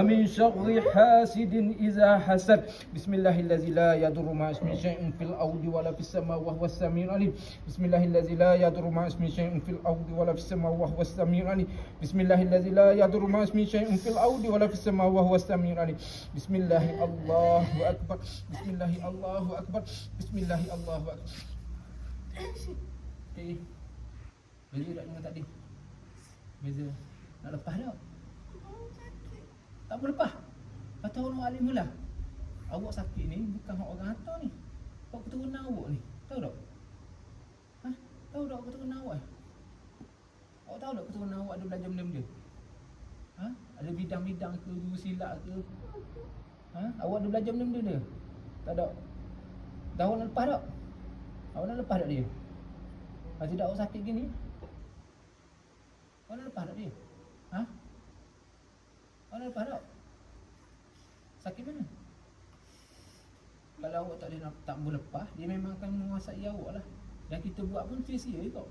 من شر حاسد إذا حسد بسم الله الذي لا يضر مع اسمه شيء في الأرض ولا في السماء وهو السميع العليم بسم الله الذي لا يضر مع اسمه شيء في الأرض ولا في السماء وهو السميع العليم بسم الله الذي لا يضر مع اسمه شيء في الأرض ولا في السماء وهو السميع العليم بسم الله الله أكبر بسم الله الله أكبر بسم الله الله أكبر. Okay. Beza tak dengan tadi? Beza. Nak lepas tak? Tak boleh lepas. Kata orang alim pula. Awak sakit ni bukan hak orang hantar ni. Hak keturunan awak ni. Tahu tak? Ha? Tahu tak keturunan awak? Awak tahu tak keturunan awak ada belajar benda-benda? Ha? Ada bidang-bidang ke, guru silat ke? Ha? Awak ada belajar benda-benda? Tak ada. Dah awak nak lepas tak? Awak nak lepas tak dia? Kalau tidak awak sakit gini? Awak nak lepas tak dia? Ha? Awak nak lepas tak? Sakit mana? Kalau awak tak boleh lepas, dia memang akan menguasai awak lah. Yang kita buat pun sia-sia je kau.